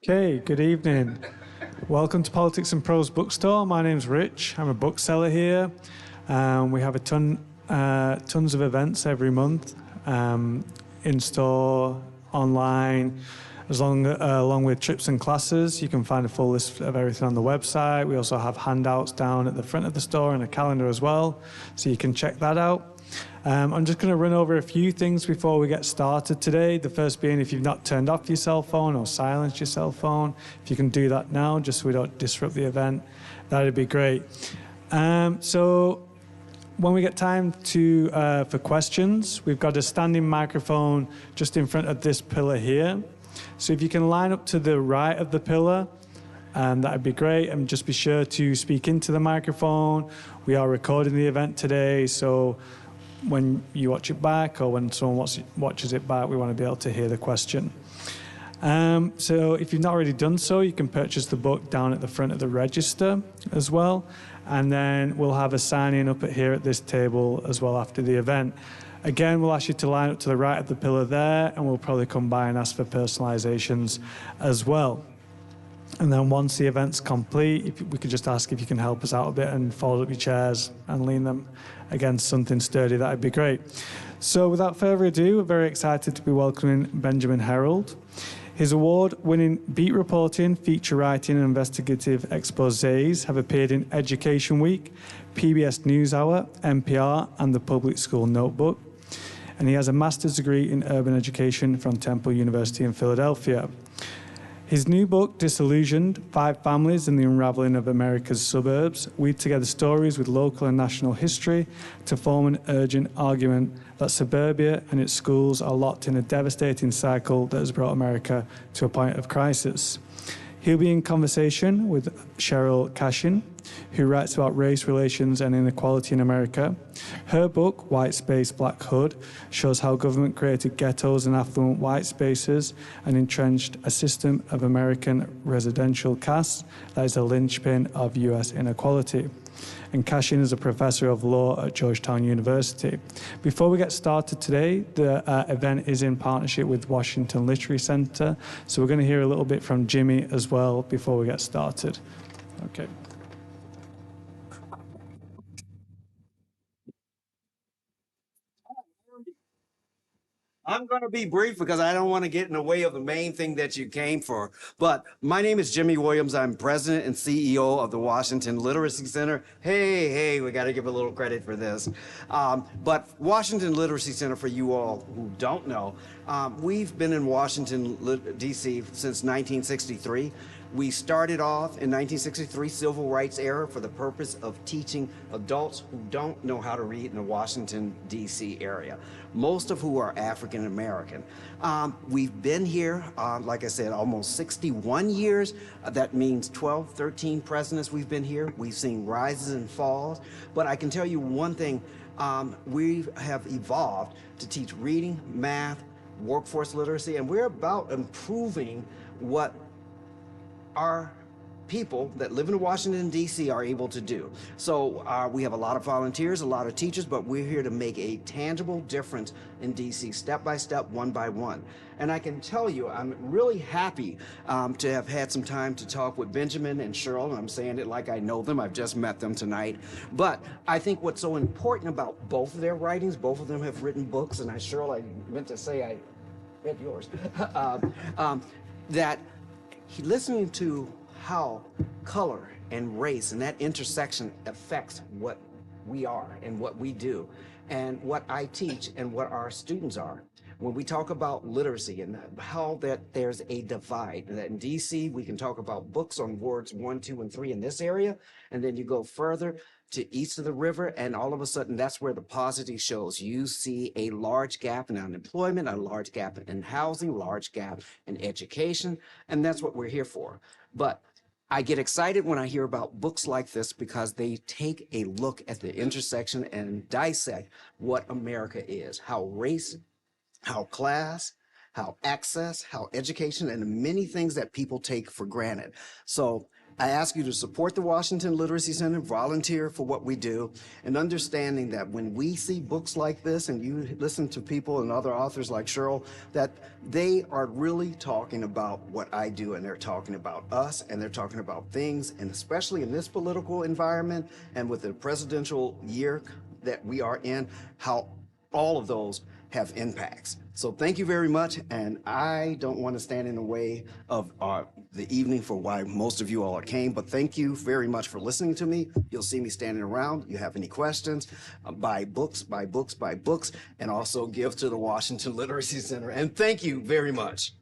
Okay, good evening. Welcome to Politics and Prose Bookstore. My name's Rich. I'm a bookseller here. We have tons of events every month, in store, online, along with trips and classes. You can find a full list of everything on the website. We also have handouts down at the front of the store and a calendar as well, so you can check that out. I'm just going to run over a few things before we get started today. The first being, if you've not turned off your cell phone or silenced your cell phone, if you can do that now, just so we don't disrupt the event, that'd be great. So when we get time for questions, we've got a standing microphone just in front of this pillar here. So if you can line up to the right of the pillar, that'd be great. And just be sure to speak into the microphone. We are recording the event today, so when you watch it back or when someone watches it back, we want to be able to hear the question. So if you've not already done so, you can purchase the book down at the front of the register as well. And then we'll have a sign-in up here at this table as well after the event. Again, we'll ask you to line up to the right of the pillar there, and we'll probably come by and ask for personalizations as well. And then once the event's complete, we could just ask if you can help us out a bit and fold up your chairs and lean them against something sturdy. That'd be great. So without further ado, we're very excited to be welcoming Benjamin Herolds. His award-winning beat reporting, feature writing, and investigative exposés have appeared in Education Week, PBS NewsHour, NPR, and the Public School Notebook. And he has a master's degree in urban education from Temple University in Philadelphia. His new book, Disillusioned, 5 Families and the Unraveling of America's Suburbs, weave together stories with local and national history to form an urgent argument that suburbia and its schools are locked in a devastating cycle that has brought America to a point of crisis. He'll be in conversation with Sheryll Cashin, who writes about race relations and inequality in America. Her book, White Space, Black Hood, shows how government created ghettos and affluent white spaces and entrenched a system of American residential castes that is the linchpin of U.S. inequality. And Cashin is a professor of law at Georgetown University. Before we get started today, the event is in partnership with Washington Literary Center, so we're going to hear a little bit from Jimmy as well before we get started. Okay. I'm going to be brief because I don't want to get in the way of the main thing that you came for. But my name is Jimmy Williams. I'm president and CEO of the Washington Literacy Center. Hey, we got to give a little credit for this. But Washington Literacy Center, for you all who don't know, we've been in Washington, D.C. since 1963. We started off in 1963, civil rights era, for the purpose of teaching adults who don't know how to read in the Washington, D.C. area, most of who are African American. We've been here, like I said, almost 61 years. That means 12, 13 presidents we've been here. We've seen rises and falls. But I can tell you one thing, we have evolved to teach reading, math, workforce literacy, and we're about improving what our people that live in Washington, D.C. are able to do. So we have a lot of volunteers, a lot of teachers, but we're here to make a tangible difference in D.C. step by step, one by one. And I can tell you, I'm really happy to have had some time to talk with Benjamin and Sheryll, and I'm saying it like I know them. I've just met them tonight. But I think what's so important about both of their writings, both of them have written books, and Sheryll, I meant to say I read yours, that listening to how color and race and that intersection affects what we are and what we do and what I teach and what our students are. When we talk about literacy and how that there's a divide, that in DC we can talk about books on wards 1, 2, and 3 in this area, and then you go further to east of the river, and all of a sudden that's where the paucity shows. You see a large gap in unemployment, a large gap in housing, large gap in education, and that's what we're here for. But I get excited when I hear about books like this because they take a look at the intersection and dissect what America is, how race, how class, how access, how education, and many things that people take for granted. So I ask you to support the Washington Literacy Center, volunteer for what we do, and understanding that when we see books like this and you listen to people and other authors like Sheryll, that they are really talking about what I do, and they're talking about us, and they're talking about things, and especially in this political environment and with the presidential year that we are in, how all of those have impacts. So thank you very much, and I don't want to stand in the way of the evening for why most of you all came, but thank you very much for listening to me. You'll see me standing around. You have any questions, buy books, and also give to the Washington Literacy Center. And thank you very much.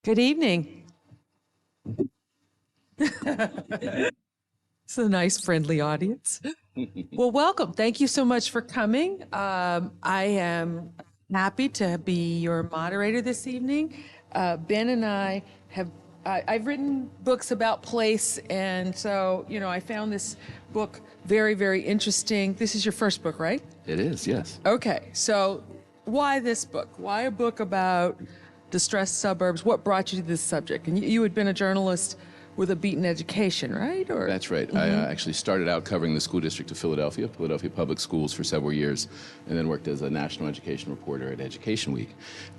Good evening. It's a nice, friendly audience. Well, welcome. Thank you so much for coming. I am happy to be your moderator this evening. Ben and I have, I've written books about place, and so, I found this book very, very interesting. This is your first book, right? It is, yes. Okay, so why this book? Why a book about distressed suburbs? What brought you to this subject? And you had been a journalist with a beaten education, right? Or That's right. I actually started out covering the school district of Philadelphia Public Schools for several years, and then worked as a national education reporter at Education Week.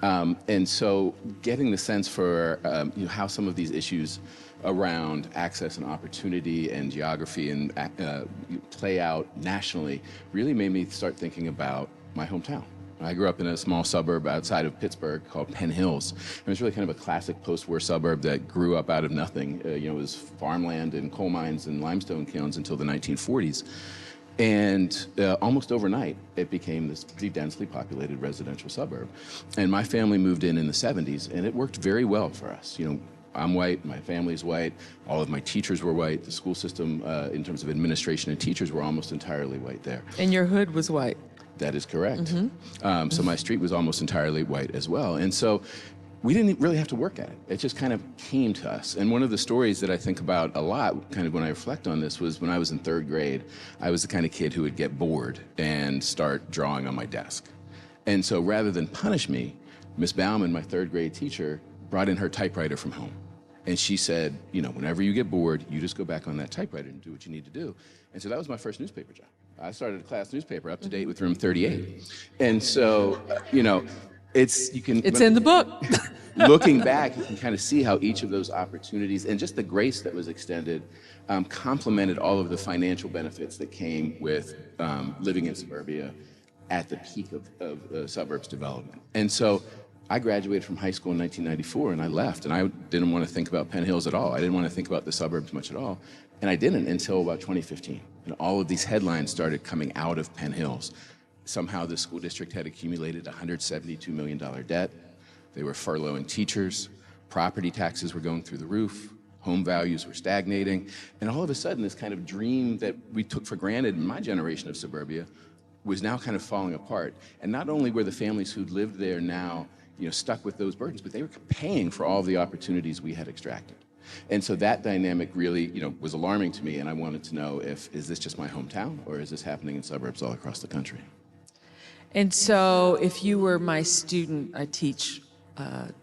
And so getting the sense for how some of these issues around access and opportunity and geography and play out nationally really made me start thinking about my hometown. I grew up in a small suburb outside of Pittsburgh called Penn Hills. It was really kind of a classic post-war suburb that grew up out of nothing. It was farmland and coal mines and limestone kilns until the 1940s. And almost overnight, it became this pretty densely populated residential suburb. And my family moved in the 70s, and it worked very well for us. I'm white, my family's white, all of my teachers were white. The school system, in terms of administration and teachers, were almost entirely white there. And your hood was white. That is correct. So my street was almost entirely white as well. And so we didn't really have to work at it. It just kind of came to us. And one of the stories that I think about a lot, kind of when I reflect on this, was when I was in 3rd grade, I was the kind of kid who would get bored and start drawing on my desk. And so rather than punish me, Miss Bauman, my 3rd grade teacher, brought in her typewriter from home. And she said, whenever you get bored, you just go back on that typewriter and do what you need to do. And so that was my first newspaper job. I started a class newspaper, Up to Date with Room 38. And so, it's in the book. Looking back, you can kind of see how each of those opportunities and just the grace that was extended complemented all of the financial benefits that came with living in suburbia at the peak of suburbs development. And so I graduated from high school in 1994, and I left, and I didn't want to think about Penn Hills at all. I didn't want to think about the suburbs much at all. And I didn't until about 2015. And all of these headlines started coming out of Penn Hills. Somehow the school district had accumulated $172 million debt. They were furloughing teachers. Property taxes were going through the roof. Home values were stagnating. And all of a sudden, this kind of dream that we took for granted in my generation of suburbia was now kind of falling apart. And not only were the families who lived there now stuck with those burdens, but they were paying for all of the opportunities we had extracted. And so that dynamic really, was alarming to me, and I wanted to know is this just my hometown, or is this happening in suburbs all across the country? And so if you were my student, I teach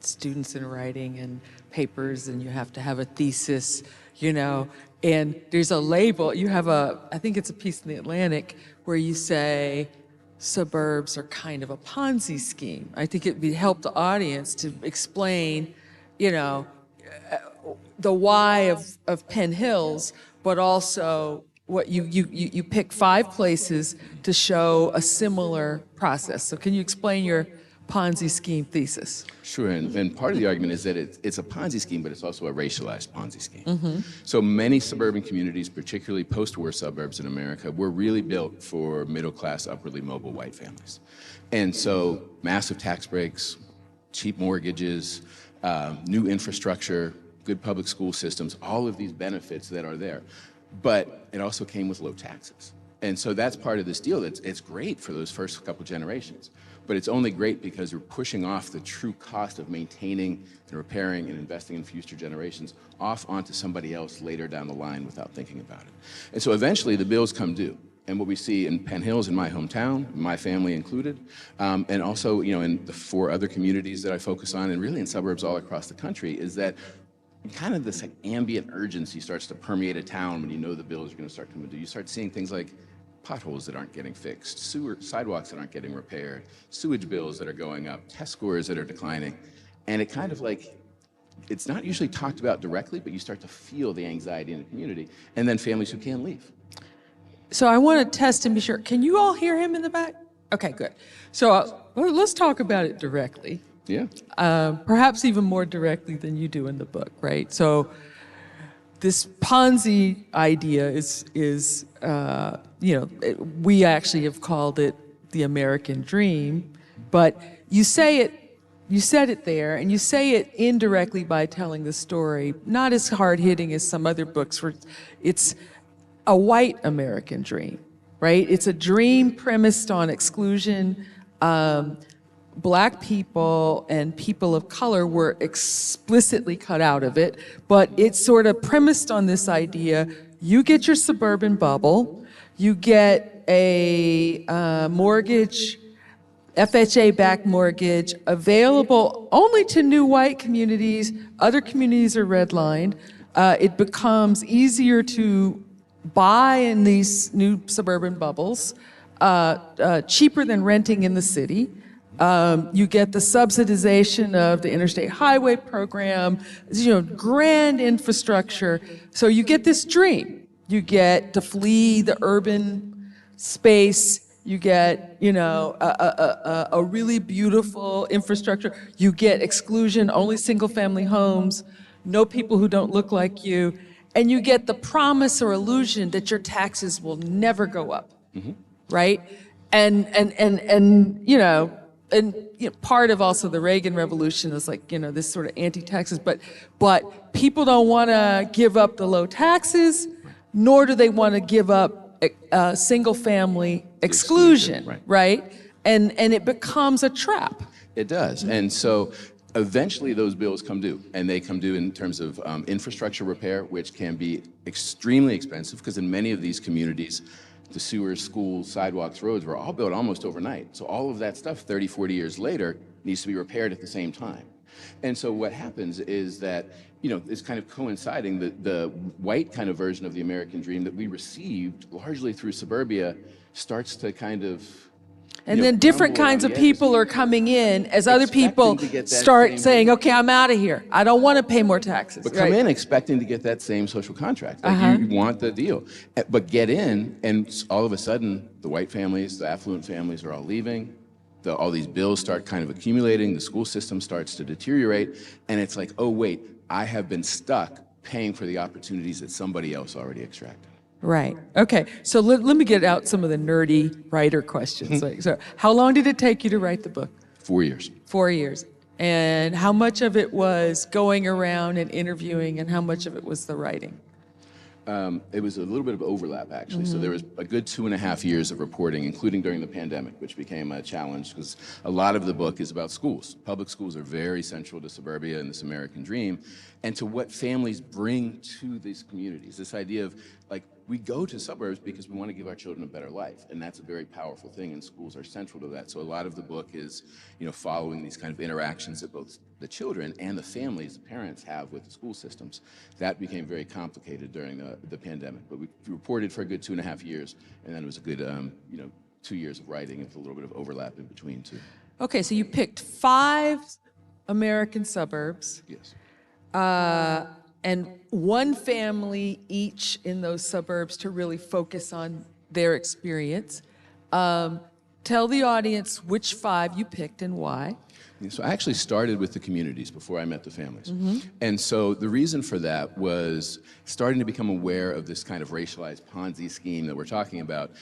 students in writing and papers, and you have to have a thesis, and there's a label. You have I think it's a piece in the Atlantic where you say, suburbs are kind of a Ponzi scheme. I think it would help the audience to explain, the why of Penn Hills, but also what you pick 5 places to show a similar process. So can you explain your Ponzi scheme thesis? Sure, and part of the argument is that it's a Ponzi scheme, but it's also a racialized Ponzi scheme. So many suburban communities, particularly post-war suburbs in America, were really built for middle-class, upwardly mobile white families. And so massive tax breaks, cheap mortgages, new infrastructure, good public school systems, all of these benefits that are there. But it also came with low taxes. And so that's part of this deal. It's great for those first couple generations. But it's only great because you're pushing off the true cost of maintaining and repairing and investing in future generations off onto somebody else later down the line without thinking about it. And so eventually the bills come due. And what we see in Penn Hills, in my hometown, my family included, and also, in the 4 other communities that I focus on, and really in suburbs all across the country, is that kind of this ambient urgency starts to permeate a town when you know the bills are going to start coming due. You start seeing things like potholes that aren't getting fixed, sidewalks that aren't getting repaired, sewage bills that are going up, test scores that are declining. And it kind of it's not usually talked about directly, but you start to feel the anxiety in the community, and then families who can't leave. So I want to test and be sure. Can you all hear him in the back? Okay, good. So let's talk about it directly. Yeah. Perhaps even more directly than you do in the book, right? So this Ponzi idea is we actually have called it the American dream, but you said it there, and you say it indirectly by telling the story, not as hard-hitting as some other books where it's a white American dream, right? It's a dream premised on exclusion. Black people and people of color were explicitly cut out of it, but it's sort of premised on this idea: you get your suburban bubble, you get a mortgage, FHA-backed mortgage, available only to new white communities. Other communities are redlined. It becomes easier to buy in these new suburban bubbles, cheaper than renting in the city. You get the subsidization of the interstate highway program, grand infrastructure. So you get this dream. You get to flee the urban space. You get, a really beautiful infrastructure. You get exclusion, only single-family homes, no people who don't look like you. And you get the promise or illusion that your taxes will never go up, right? And part of also the Reagan Revolution is this sort of anti-taxes, but people don't want to give up the low taxes, nor do they want to give up single-family exclusion, right? And it becomes a trap. It does, and so eventually those bills come due, and they come due in terms of infrastructure repair, which can be extremely expensive, because in many of these communities, the sewers, schools, sidewalks, roads were all built almost overnight. So all of that stuff 30, 40 years later needs to be repaired at the same time. And so what happens is that, it's kind of coinciding the white kind of version of the American dream that we received largely through suburbia starts to kind of and then different kinds of people are coming in as other people start saying, okay, I'm out of here. I don't want to pay more taxes. But come in expecting to get that same social contract. You want the deal. But get in, and all of a sudden, the white families, the affluent families are all leaving. All these bills start kind of accumulating. The school system starts to deteriorate. And it's like, oh, wait, I have been stuck paying for the opportunities that somebody else already extracted. Right. Okay. So let me get out some of the nerdy writer questions. So how long did it take you to write the book? 4 years. 4 years. And how much of it was going around and interviewing, and how much of it was the writing? It was a little bit of overlap, actually. So there was a good 2.5 years of reporting, including during the pandemic, which became a challenge because a lot of the book is about schools. Public schools are very central to suburbia and this American dream, and to what families bring to these communities. This idea of, we go to suburbs because we want to give our children a better life, and that's a very powerful thing, and schools are central to that. So a lot of the book is, following these kind of interactions that both the children and the families, the parents, have with the school systems. That became very complicated during the pandemic, but we reported for a good 2.5 years, and then it was a good, 2 years of writing with a little bit of overlap in between, too. Okay, so you picked 5 American suburbs. Yes. And one family each in those suburbs to really focus on their experience. Tell the audience which 5 you picked and why. So I actually started with the communities before I met the families. And so the reason for that was starting to become aware of this kind of racialized Ponzi scheme that we're talking about,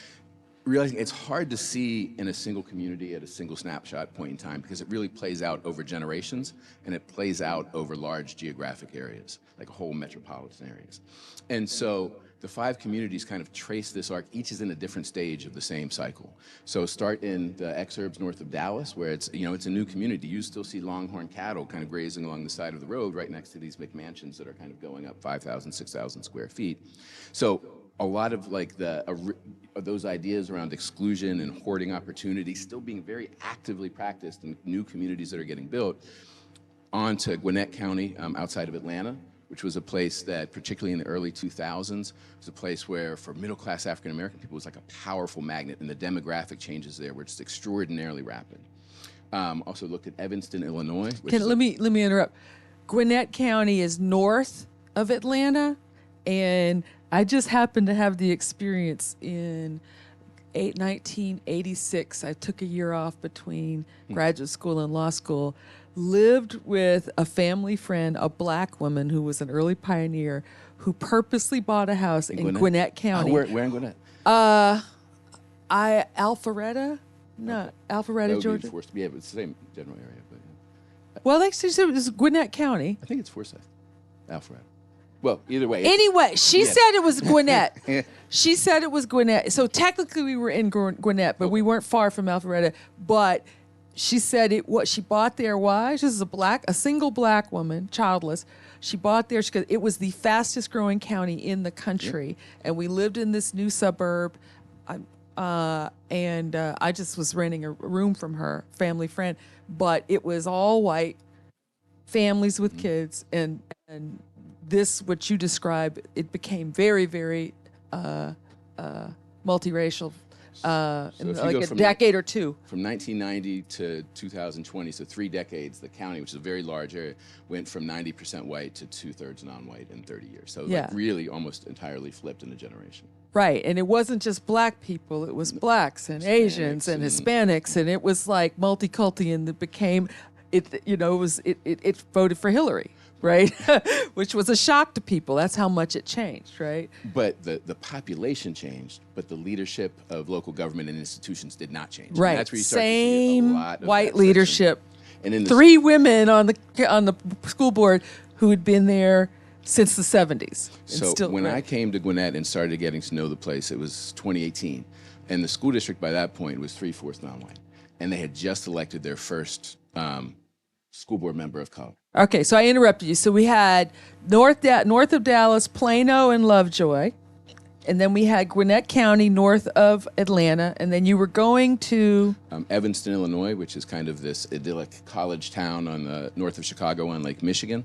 realizing it's hard to see in a single community at a single snapshot point in time, because it really plays out over generations, and it plays out over large geographic areas, like whole metropolitan areas. And so the 5 communities kind of trace this arc. Each is in a different stage of the same cycle. So start in the exurbs north of Dallas, where it's a new community. You still see longhorn cattle kind of grazing along the side of the road right next to these McMansions that are kind of going up 5,000, 6,000 square feet. So a lot of like those ideas around exclusion and hoarding opportunity still being very actively practiced in new communities that are getting built, on to Gwinnett County outside of Atlanta, which was a place that, particularly in the early 2000s, was a place where, for middle-class African-American people, it was like a powerful magnet, and the demographic changes there were just extraordinarily rapid. Also looked at Evanston, Illinois. Let me interrupt. Gwinnett County is north of Atlanta, and I just happened to have the experience in 1986. I took a year off between graduate school and law school, lived with a family friend, a black woman who was an early pioneer, who purposely bought a house in Gwinnett County. Where in Gwinnett? Alpharetta? No, Alpharetta, Georgia. Yeah, but it's the same general area. But yeah. Well, they said it was Gwinnett County. I think it's Forsyth, Alpharetta. Well, either way. Anyway, she said it was Gwinnett. She said it was Gwinnett. So technically we were in Gwinnett, but we weren't far from Alpharetta. But she said what she bought there was, this is a single black woman, childless. She bought there because it was the fastest growing county in the country. And we lived in this new suburb. And I just was renting a room from her family friend, but it was all white families with kids, and this, what you describe, it became very, very multiracial in like a decade or two. From 1990 to 2020, so 3 decades, the county, which is a very large area, went from 90% white to 2/3 non-white in 30 years. So like really almost entirely flipped in a generation. Right, and it wasn't just black people, it was blacks and Asians and Hispanics, and it was like multiculti, and it became, it voted for Hillary, right? Which was a shock to people. That's how much it changed, right? But the population changed, but the leadership of local government and institutions did not change. Right, And that's where you start to see a lot of white leadership. And in 3 women on the school board who had been there since the 70s. So when I came to Gwinnett and started getting to know the place, it was 2018. And the school district by that point was 3/4 non-white. And they had just elected their first school board member of color. Okay, so I interrupted you. So we had north of Dallas, Plano, and Lovejoy. And then we had Gwinnett County north of Atlanta. And then you were going to... Evanston, Illinois, which is kind of this idyllic college town on the north of Chicago on Lake Michigan.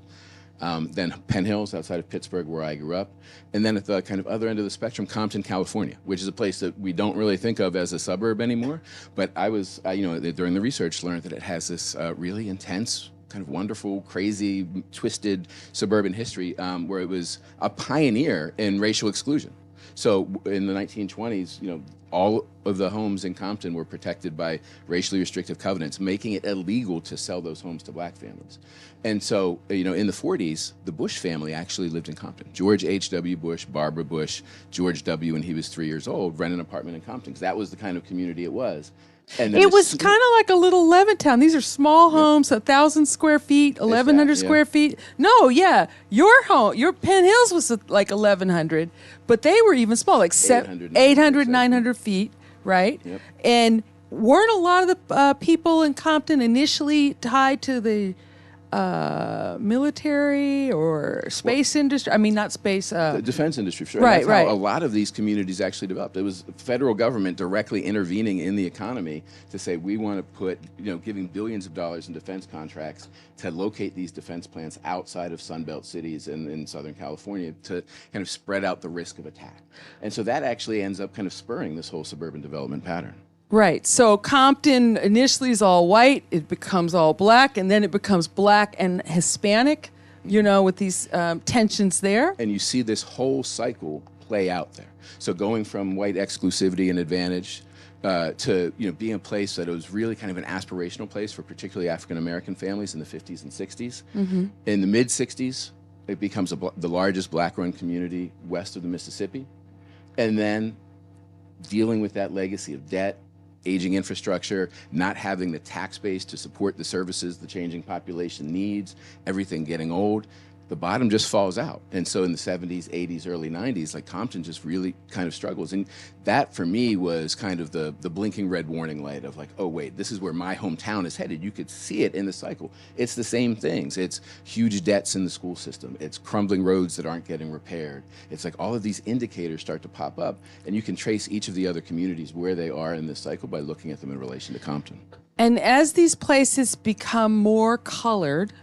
Then Penn Hills outside of Pittsburgh, where I grew up. And then at the kind of other end of the spectrum, Compton, California, which is a place that we don't really think of as a suburb anymore. But I was, during the research, learned that it has this really intense, kind of wonderful, crazy, twisted suburban history where it was a pioneer in racial exclusion. So in the 1920s, all of the homes in Compton were protected by racially restrictive covenants, making it illegal to sell those homes to black families. And so, in the 40s, the Bush family actually lived in Compton. George H.W. Bush, Barbara Bush, George W., when he was 3 years old, rented an apartment in Compton, because that was the kind of community it was. And it was kind of like a little Levittown. These are small homes, 1,000 square feet, 1,100 square feet. No, your home, your Penn Hills was like 1,100, but they were even small, like 800, 900 feet, right? Yep. And weren't a lot of the people in Compton initially tied to the military or space industry? I mean, not space. The defense industry, for sure. Right, and that's how a lot of these communities actually developed. It was the federal government directly intervening in the economy to say, we want to put, giving billions of dollars in defense contracts to locate these defense plants outside of Sunbelt cities in Southern California to kind of spread out the risk of attack. And so that actually ends up kind of spurring this whole suburban development pattern. Right. So Compton initially is all white, it becomes all black, and then it becomes black and Hispanic, with these tensions there. And you see this whole cycle play out there. So going from white exclusivity and advantage to being a place that it was really kind of an aspirational place for particularly African American families in the 50s and 60s. Mm-hmm. In the mid 60s, it becomes the largest black-run community west of the Mississippi. And then dealing with that legacy of debt, aging infrastructure, not having the tax base to support the services the changing population needs, everything getting old. the bottom just falls out. And so in the 70s, 80s, early 90s, like Compton just really kind of struggles. And that for me was kind of the blinking red warning light of like, oh wait, this is where my hometown is headed. You could see it in the cycle. It's the same things. It's huge debts in the school system. It's crumbling roads that aren't getting repaired. It's like all of these indicators start to pop up, and you can trace each of the other communities where they are in this cycle by looking at them in relation to Compton. And as these places become more colored,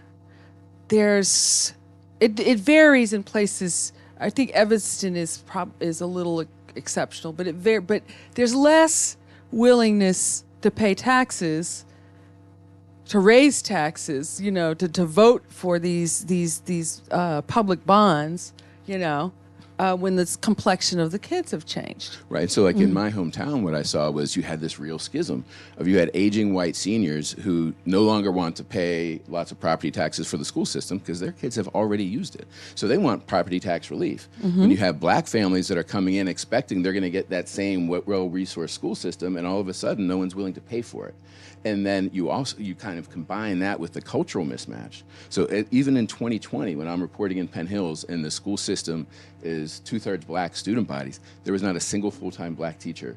it varies in places. I think Evanston is a little exceptional, but but there's less willingness to pay taxes, to raise taxes, to vote for these public bonds, when the complexion of the kids have changed. Right. So like in my hometown, what I saw was you had this real schism of you had aging white seniors who no longer want to pay lots of property taxes for the school system because their kids have already used it. So they want property tax relief. When you have black families that are coming in expecting they're going to get that same well-resourced school system, and all of a sudden no one's willing to pay for it. And then you kind of combine that with the cultural mismatch. So even in 2020, when I'm reporting in Penn Hills and the school system is 2/3 black student bodies, there was not a single full-time black teacher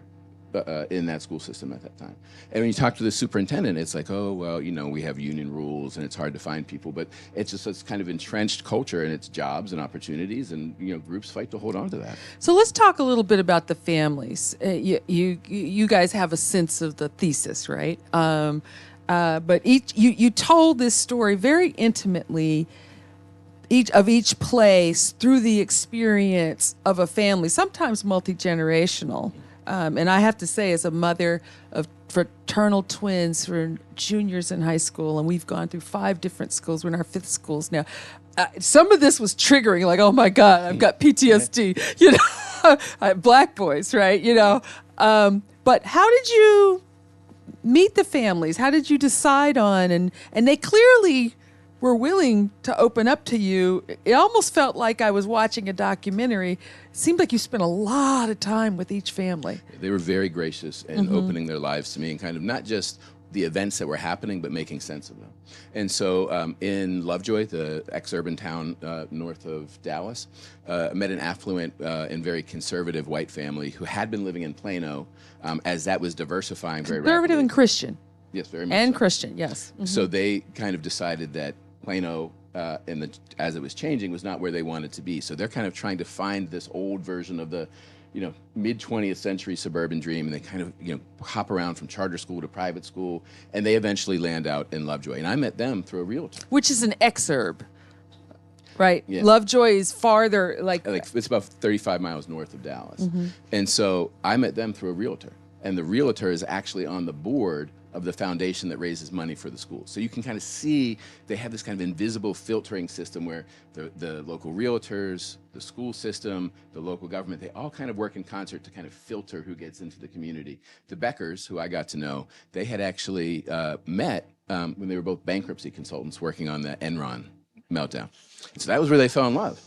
in that school system at that time. And when you talk to the superintendent, it's like, oh, well, we have union rules and it's hard to find people, but it's just this kind of entrenched culture, and it's jobs and opportunities, and groups fight to hold on to that. So let's talk a little bit about the families. You guys have a sense of the thesis, right? But you told this story very intimately, each place through the experience of a family, sometimes multi-generational. And I have to say, as a mother of fraternal twins who are juniors in high school, and we've gone through 5 different schools. We're in our 5th schools now. Some of this was triggering, like, oh my God, I've got PTSD, black boys, right? But how did you meet the families? How did you decide on? And they clearly were willing to open up to you. It almost felt like I was watching a documentary. It seemed like you spent a lot of time with each family. They were very gracious in opening their lives to me, and kind of not just the events that were happening, but making sense of them. And so in Lovejoy, the ex-urban town north of Dallas, I met an affluent and very conservative white family who had been living in Plano as that was diversifying very rapidly. Conservative and Christian. Yes, very much And so. Christian, yes. So they kind of decided that Plano, as it was changing, was not where they wanted to be. So they're kind of trying to find this old version of the, mid-20th century suburban dream, and they kind of, hop around from charter school to private school, and they eventually land out in Lovejoy. And I met them through a realtor. Which is an exurb, right? Yeah. Lovejoy is farther, like it's about 35 miles north of Dallas. And so I met them through a realtor, and the realtor is actually on the board of the foundation that raises money for the school. So you can kind of see they have this kind of invisible filtering system where the local realtors, the school system, the local government, they all kind of work in concert to kind of filter who gets into the community. The Beckers, who I got to know, they had actually met when they were both bankruptcy consultants working on the Enron meltdown. And so that was where they fell in love.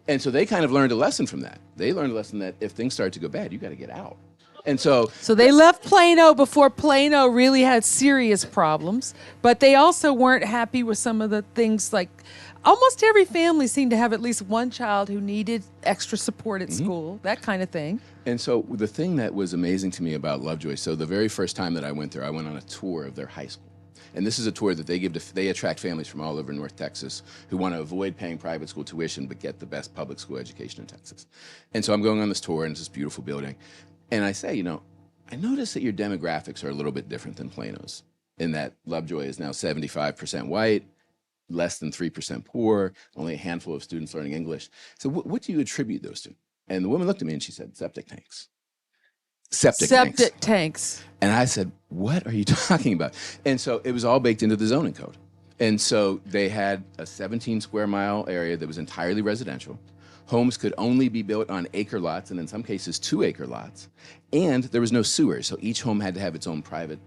And so they kind of learned a lesson from that. They learned a lesson that if things start to go bad, you got to get out. And so they left Plano before Plano really had serious problems, but they also weren't happy with some of the things, like almost every family seemed to have at least one child who needed extra support at school, that kind of thing. And so the thing that was amazing to me about Lovejoy, so the very first time that I went there, I went on a tour of their high school. And this is a tour that they attract families from all over North Texas who want to avoid paying private school tuition but get the best public school education in Texas. And so I'm going on this tour, and it's this beautiful building. And I say, I notice that your demographics are a little bit different than Plano's, in that Lovejoy is now 75% white, less than 3% poor, only a handful of students learning English. So what do you attribute those to? And the woman looked at me and she said, septic tanks. Septic tanks. And I said, what are you talking about? And so it was all baked into the zoning code. And so they had a 17 square mile area that was entirely residential. Homes could only be built on acre lots, and in some cases 2-acre lots. And there was no sewer, so each home had to have its own private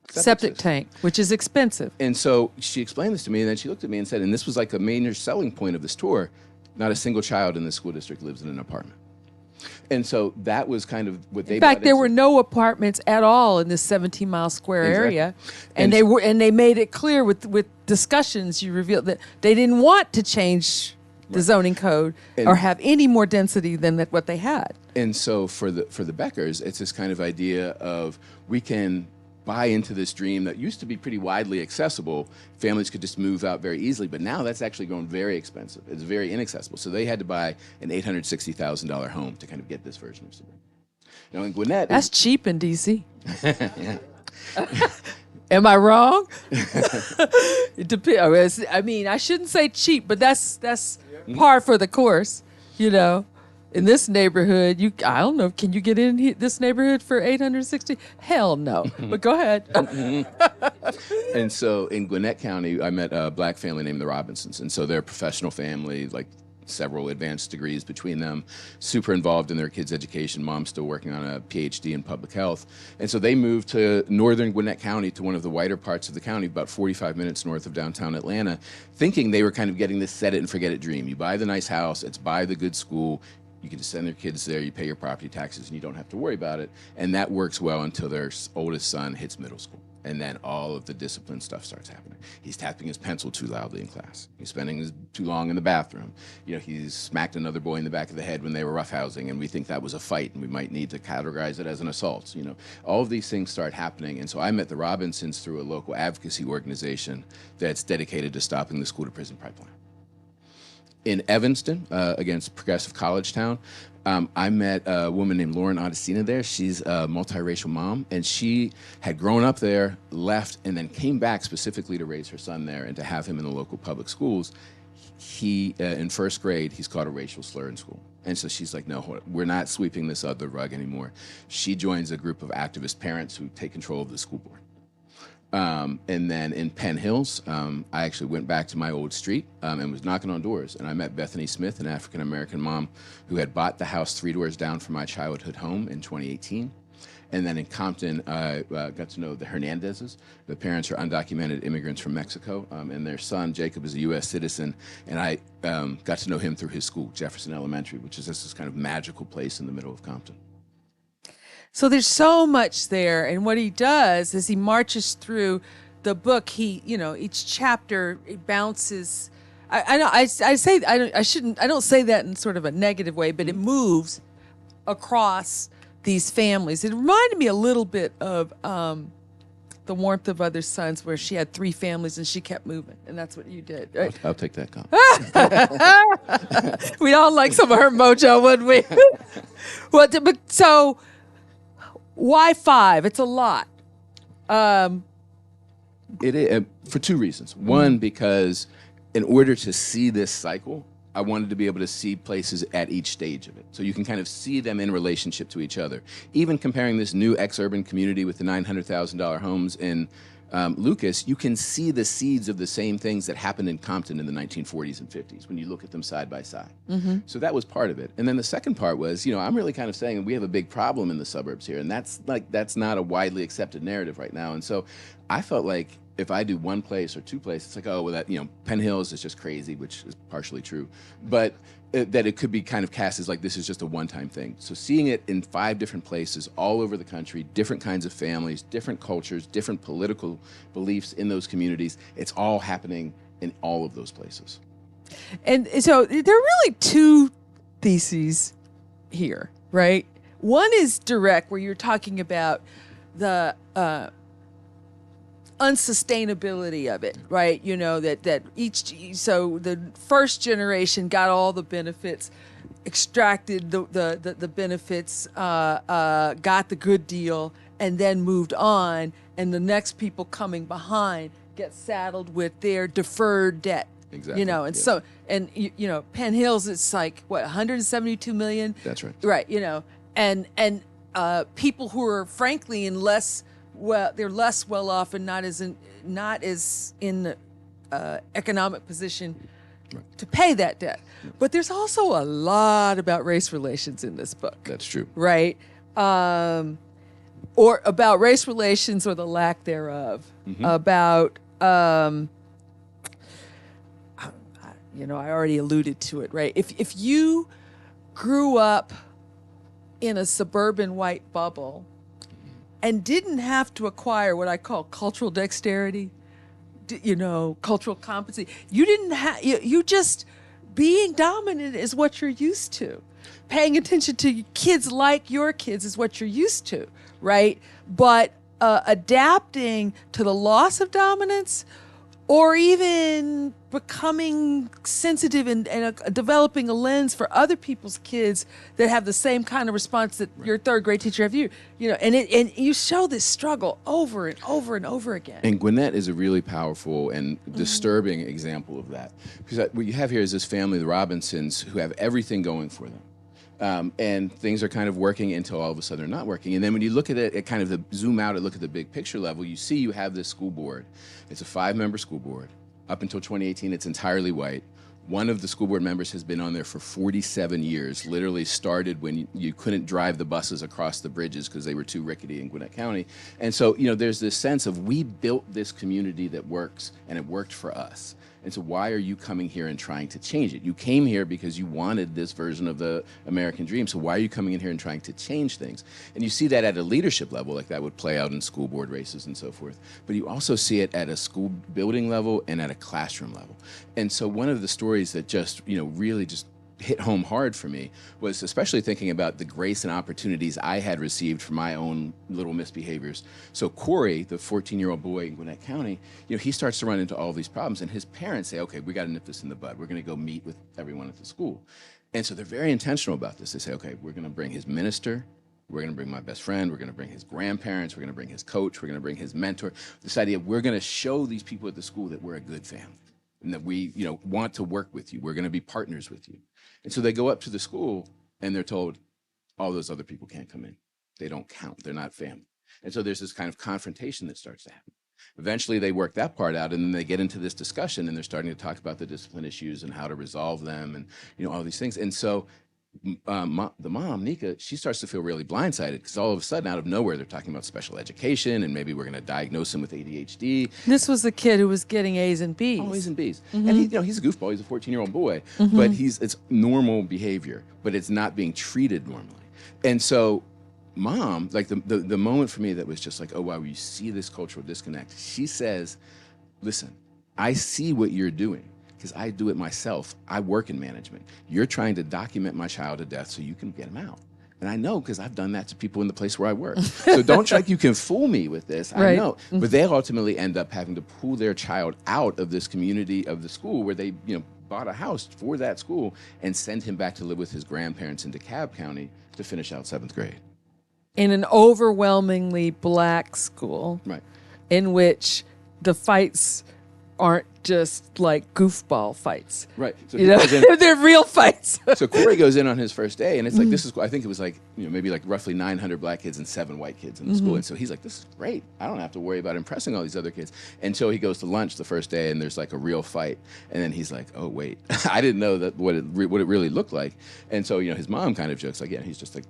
septic tank, which is expensive. And so she explained this to me, and then she looked at me and said, and this was like a major selling point of this tour, not a single child in this school district lives in an apartment. And so that was kind of what they. In fact, there were no apartments at all in this 17-mile square area, and they made it clear with discussions. You revealed that they didn't want to change the zoning code, or have any more density than what they had. And so for the Beckers, it's this kind of idea of we can buy into this dream that used to be pretty widely accessible. Families could just move out very easily, but now that's actually grown very expensive. It's very inaccessible. So they had to buy an $860,000 home to kind of get this version of suburban. Now in Gwinnett, that's cheap in D.C. Yeah. Am I wrong? It depends. I mean, I shouldn't say cheap, but that's par for the course, you know. In this neighborhood, I don't know, can you get in this neighborhood for $860? Hell no. But go ahead. And so in Gwinnett County, I met a black family named the Robinsons. And so they're a professional family, like several advanced degrees between them, super involved in their kids' education. Mom's still working on a PhD in public health. And so they moved to northern Gwinnett County, to one of the whiter parts of the county, about 45 minutes north of downtown Atlanta, thinking they were kind of getting this set it and forget it dream. You buy the nice house, it's by the good school, you can just send their kids there, you pay your property taxes, and you don't have to worry about it. And that works well until their oldest son hits middle school. And then all of the discipline stuff starts happening. He's tapping his pencil too loudly in class. He's spending too long in the bathroom. You know, he's smacked another boy in the back of the head when they were roughhousing, and we think that was a fight, and we might need to categorize it as an assault. You know, all of these things start happening. And so I met the Robinsons through a local advocacy organization that's dedicated to stopping the school-to-prison pipeline. In Evanston, against Progressive College Town, I met a woman named Lauren Odesina there. She's a multiracial mom, and she had grown up there, left, and then came back specifically to raise her son there and to have him in the local public schools. He, in first grade, he's called a racial slur in school. And so she's like, no, we're not sweeping this under the rug anymore. She joins a group of activist parents who take control of the school board. And then in Penn Hills, I actually went back to my old street and was knocking on doors. And I met Bethany Smith, an African-American mom who had bought the house 3 doors down from my childhood home in 2018. And then in Compton, I got to know the Hernandezes. The parents are undocumented immigrants from Mexico, and their son, Jacob, is a U.S. citizen. And I got to know him through his school, Jefferson Elementary, which is just this kind of magical place in the middle of Compton. So there's so much there, and what he does is he marches through the book. He, you know, each chapter it bounces. I know I don't say that in sort of a negative way, but it moves across these families. It reminded me a little bit of The Warmth of Other Suns, where she had 3 families and she kept moving, and that's what you did. Right? I'll take that comment. We'd all like some of her mojo, wouldn't we? Well, but so. Why 5? It's a lot. It is, for 2 reasons. One, because in order to see this cycle, I wanted to be able to see places at each stage of it. So you can kind of see them in relationship to each other. Even comparing this new ex-urban community with the $900,000 homes in Lucas, you can see the seeds of the same things that happened in Compton in the 1940s and 50s when you look at them side by side. Mm-hmm. So that was part of it. And then the second part was, you know, I'm really kind of saying we have a big problem in the suburbs here, and that's not a widely accepted narrative right now. And so I felt like if I do one place or 2 places, it's like, oh, well, that, you know, Penn Hills is just crazy, which is partially true. But that it could be kind of cast as like this is just a one-time thing. So seeing it in 5 different places all over the country, different kinds of families, different cultures, different political beliefs in those communities, it's all happening in all of those places. And so there are really 2 theses here, right? One is direct, where you're talking about the unsustainability of it, right? You know, so the first generation got all the benefits, extracted the benefits, got the good deal, and then moved on, and the next people coming behind get saddled with their deferred debt. Exactly. You know, and so, and you know, Penn Hills, it's like what, 172 million? That's right. Right. You know, and people who are frankly in less. Well, they're less well off and not as in economic position to pay that debt. But there's also a lot about race relations in this book. That's true. Right? Or about race relations or the lack thereof. Mm-hmm. About, you know, I already alluded to it, right? If you grew up in a suburban white bubble and didn't have to acquire what I call cultural dexterity, you know, cultural competency. You didn't have, you just being dominant is what you're used to. Paying attention to kids like your kids is what you're used to, right? But adapting to the loss of dominance, or even becoming sensitive and developing a lens for other people's kids that have the same kind of response that your third grade teacher have you, and you show this struggle over and over and over again. And Gwinnett is a really powerful and disturbing example of that. Because what you have here is this family, the Robinsons, who have everything going for them. And things are kind of working until all of a sudden they're not working. And then when you look at it, kind of zoom out and look at the big picture level, you see you have this school board. It's a 5-member school board. Up until 2018, it's entirely white. One of the school board members has been on there for 47 years, literally started when you couldn't drive the buses across the bridges because they were too rickety in Gwinnett County. And so, there's this sense of we built this community that works, and it worked for us. And so why are you coming here and trying to change it? You came here because you wanted this version of the American dream. So why are you coming in here and trying to change things? And you see that at a leadership level, like that would play out in school board races and so forth. But you also see it at a school building level and at a classroom level. And so one of the stories that just, really just hit home hard for me was especially thinking about the grace and opportunities I had received for my own little misbehaviors. So Corey, the 14-year-old boy in Gwinnett County, he starts to run into all these problems, and his parents say, okay, we got to nip this in the bud. We're going to go meet with everyone at the school. And so they're very intentional about this. They say, okay, we're going to bring his minister, we're going to bring my best friend, we're going to bring his grandparents, we're going to bring his coach, we're going to bring his mentor. This idea, we're going to show these people at the school that we're a good family and that we, want to work with you. We're going to be partners with you. And so they go up to the school and they're told, all those other people can't come in. They don't count. They're not family. And so there's this kind of confrontation that starts to happen. Eventually they work that part out, and then they get into this discussion and they're starting to talk about the discipline issues and how to resolve them and, all these things. And so the mom, Nika, she starts to feel really blindsided because all of a sudden, out of nowhere, they're talking about special education and maybe we're going to diagnose him with ADHD. This was the kid who was getting A's and B's. Oh, A's and B's. Mm-hmm. And he's a goofball. He's a 14-year-old boy, but it's normal behavior, but it's not being treated normally. And so mom, like the moment for me that was just like, oh, wow, you see this cultural disconnect. She says, listen, I see what you're doing, because I do it myself. I work in management. You're trying to document my child to death so you can get him out. And I know, because I've done that to people in the place where I work. So don't think you can fool me with this. Right. I know. Mm-hmm. But they ultimately end up having to pull their child out of this community of the school where they, bought a house for that school and send him back to live with his grandparents in DeKalb County to finish out 7th grade. In an overwhelmingly black school. Right. In which the fights aren't just like goofball fights. Right. So they're real fights. So Corey goes in on his first day, and it's like, this is, I think it was like, maybe like roughly 900 black kids and 7 white kids in the school. And so he's like, this is great. I don't have to worry about impressing all these other kids, until he goes to lunch the first day and there's like a real fight. And then he's like, oh, wait, I didn't know that what it really looked like. And so, his mom kind of jokes like, yeah, he's just like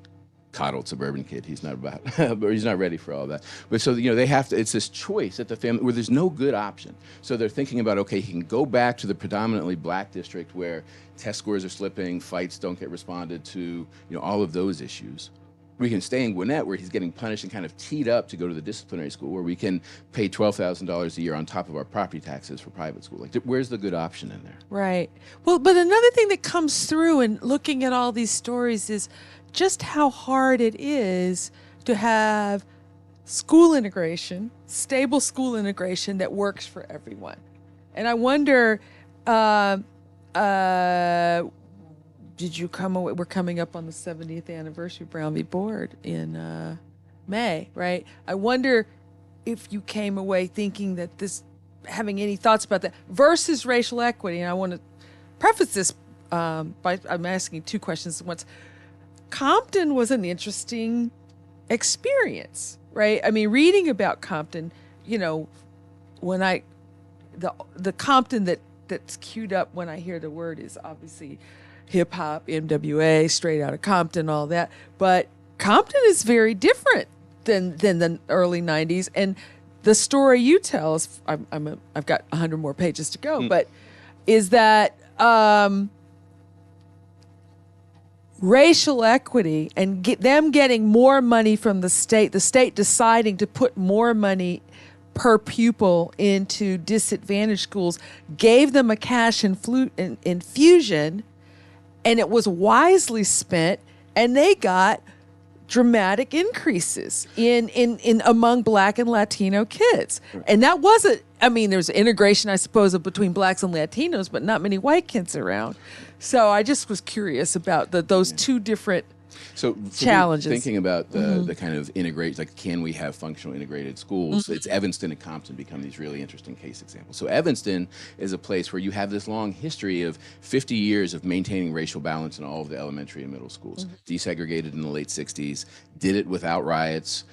coddled suburban kid. He's not he's not ready for all that. But so, they have to, it's this choice at the family where there's no good option. So they're thinking about, okay, he can go back to the predominantly black district where test scores are slipping, fights don't get responded to, all of those issues. We can stay in Gwinnett where he's getting punished and kind of teed up to go to the disciplinary school, where we can pay $12,000 a year on top of our property taxes for private school. Like, where's the good option in there? Right. Well, but another thing that comes through in looking at all these stories is just how hard it is to have school integration, stable school integration that works for everyone. And I wonder, did you come away? We're coming up on the 70th anniversary of Brown v. Board in May, right? I wonder if you came away thinking that having any thoughts about that versus racial equity. And I want to preface this by I'm asking 2 questions at once. Compton was an interesting experience, right? I mean, reading about Compton, when the Compton that's queued up when I hear the word is obviously hip hop, NWA, Straight Outta Compton, all that. But Compton is very different than the early '90s, and the story you tell is I've got 100 more pages to go, but is that racial equity and them getting more money from the state deciding to put more money per pupil into disadvantaged schools, gave them a cash infusion, and it was wisely spent, and they got dramatic increases in among Black and Latino kids. And that wasn't, I mean, there's integration, I suppose, of between Blacks and Latinos, but not many white kids around. So I just was curious about those two different challenges. Thinking about the kind of integrate, like, can we have functional integrated schools? It's Evanston and Compton become these really interesting case examples. So Evanston is a place where you have this long history of 50 years of maintaining racial balance in all of the elementary and middle schools. Desegregated in the late 60s, did it without riots,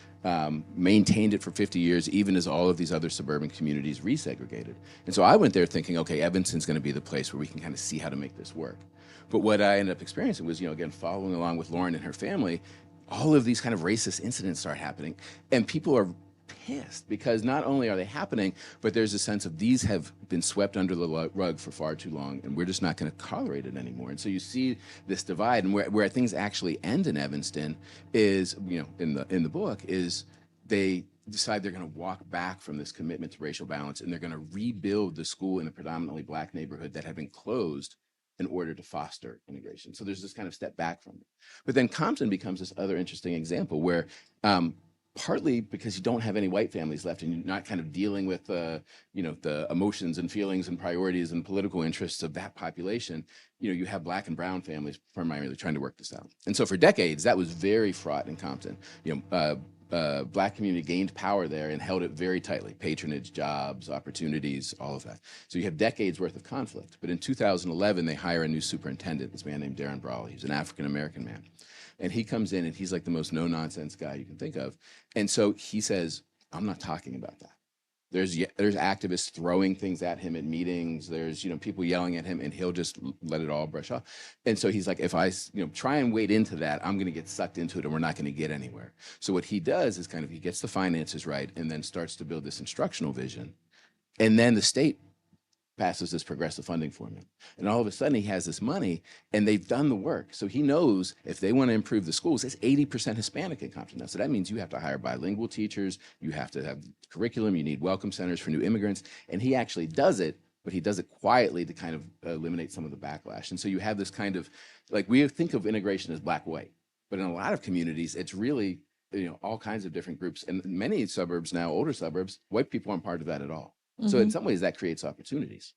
maintained it for 50 years, even as all of these other suburban communities resegregated. And so I went there thinking, okay, Evanston's going to be the place where we can kind of see how to make this work. But what I ended up experiencing was, again, following along with Lauren and her family, all of these kind of racist incidents start happening, and people are pissed because not only are they happening, but there's a sense of these have been swept under the rug for far too long, and we're just not going to tolerate it anymore. And so you see this divide, and where things actually end in Evanston is, in the book, is they decide they're going to walk back from this commitment to racial balance, and they're going to rebuild the school in a predominantly Black neighborhood that had been closed in order to foster integration. So there's this kind of step back from it. But then Compton becomes this other interesting example where partly because you don't have any white families left and you're not kind of dealing with the emotions and feelings and priorities and political interests of that population, you have Black and brown families primarily trying to work this out. And so for decades, that was very fraught in Compton. Black community gained power there and held it very tightly. Patronage, jobs, opportunities, all of that. So you have decades worth of conflict. But in 2011, they hire a new superintendent, this man named Darren Brawley. He's an African-American man. And he comes in and he's like the most no-nonsense guy you can think of. And so he says, I'm not talking about that. There's activists throwing things at him at meetings. There's people yelling at him, and he'll just let it all brush off. And so he's like, if I try and wade into that, I'm going to get sucked into it, and we're not going to get anywhere. So what he does is he gets the finances right, and then starts to build this instructional vision, and then the state passes this progressive funding formula. And all of a sudden he has this money, and they've done the work. So he knows if they want to improve the schools, it's 80% Hispanic in Compton now. So that means you have to hire bilingual teachers, you have to have curriculum, you need welcome centers for new immigrants. And he actually does it, but he does it quietly to kind of eliminate some of the backlash. And so you have this kind of, we think of integration as Black-white, but in a lot of communities, it's really, all kinds of different groups. And many suburbs now, older suburbs, white people aren't part of that at all. So in some ways that creates opportunities.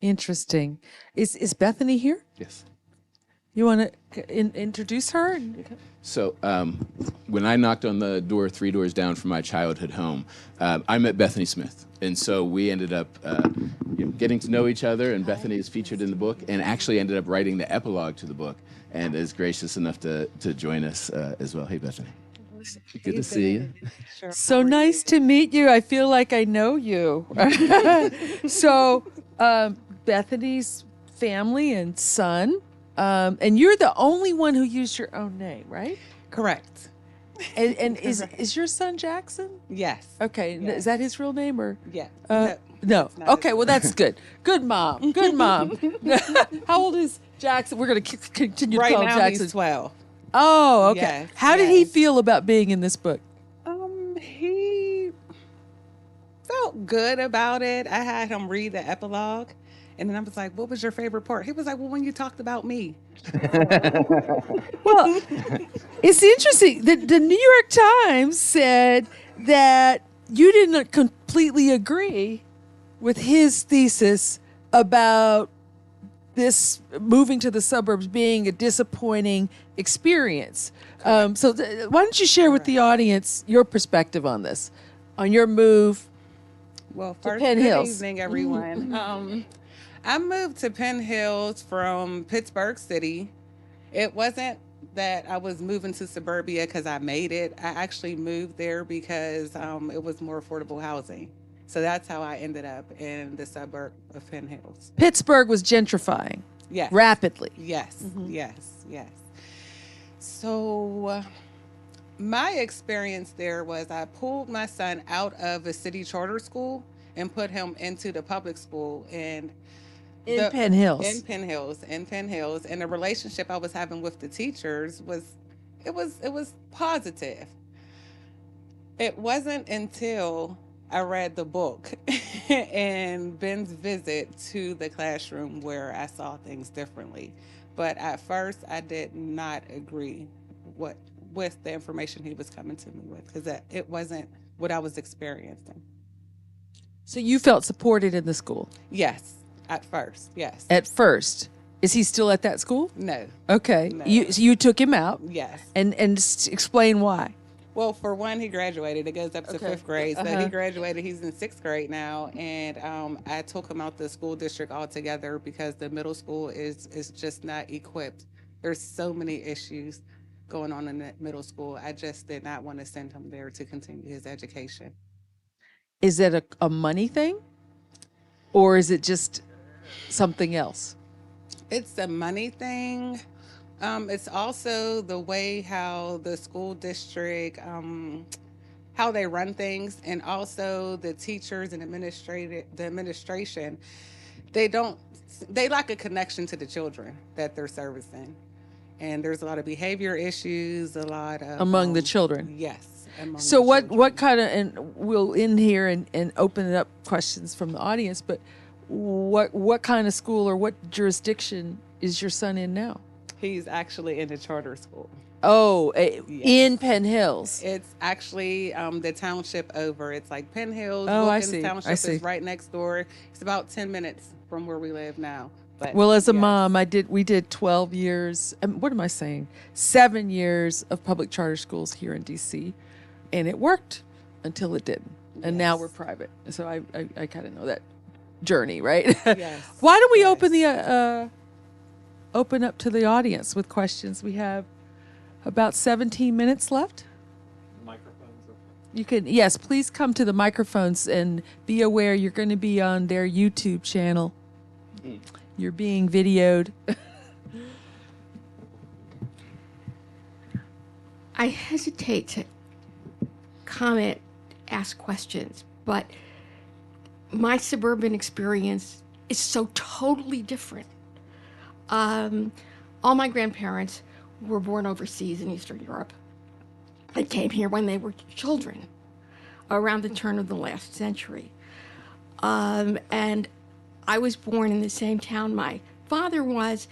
Interesting. Is Bethany here? Yes. You want to introduce her? So when I knocked on the door 3 doors down from my childhood home, I met Bethany Smith. And so we ended up getting to know each other, and Bethany is featured in the book and actually ended up writing the epilogue to the book and is gracious enough to join us as well. Hey, Bethany. Good to see you. Sure. So nice to meet you. I feel like I know you. So Bethany's family and son, and you're the only one who used your own name, right? Correct. And is your son Jackson? Yes. Okay. Yes. Is that his real name or? Yeah. No. Okay. Well, that's good. Good mom. Good mom. How old is Jackson? We're going to continue to call him Jackson. Right now he's 12. Oh, okay. Yes, How did he feel about being in this book? He felt good about it. I had him read the epilogue, and then I was like, "What was your favorite part?" He was like, "Well, when you talked about me." Well, it's interesting. The New York Times said that you didn't completely agree with his thesis about this moving to the suburbs being a disappointing experience. So why don't you share with the audience your perspective on this, on your move Well, to first, Penn good Hills? evening, everyone. I moved to Penn Hills from Pittsburgh City. It wasn't that I was moving to suburbia because I made it. I actually moved there because it was more affordable housing. So that's how I ended up in the suburb of Penn Hills. Pittsburgh was gentrifying Yes. rapidly. Yes, yes. So my experience there was I pulled my son out of a city charter school and put him into the public school In Penn Hills. In Penn Hills. And the relationship I was having with the teachers was positive. It wasn't until I read the book and Ben's visit to the classroom where I saw things differently. But at first, I did not agree with the information he was coming to me with, because it wasn't what I was experiencing. So you felt supported in the school? Yes, at first, yes. At first. Is he still at that school? No. Okay. No. You took him out? Yes. And explain why. Well, for one, he graduated. It goes up to fifth grade. So he graduated. He's in sixth grade now. And I took him out the school district altogether because the middle school is just not equipped. There's so many issues going on in that middle school. I just did not want to send him there to continue his education. Is it a money thing? Or is it just something else? It's a money thing. It's also the way how the school district, how they run things, and also the teachers and the administration. They lack a connection to the children that they're servicing. And there's a lot of behavior issues, a lot of... Among the children? Yes. So what kind of, and we'll end here and open it up questions from the audience, but what kind of school or what jurisdiction is your son in now? He's actually in a charter school. Oh, Yes. In Penn Hills. It's actually the township over. It's like Penn Hills. Oh, I Wilkins see. Township I see. is right next door. It's about 10 minutes from where we live now. But Well, as a yes. mom, we did 12 years, what am I saying? 7 years of public charter schools here in DC, and it worked until it didn't. And now Yes. we're private. So I kind of know that journey, right? Yes. Why don't we Yes. open up to the audience with questions? We have about 17 minutes left. You can, yes, please come to the microphones and be aware you're going to be on their YouTube channel. You're being videoed. I hesitate to comment, ask questions, but my suburban experience is so totally different. All my grandparents were born overseas in Eastern Europe. They came here when they were children, around the turn of the last century. And I was born in the same town my father was,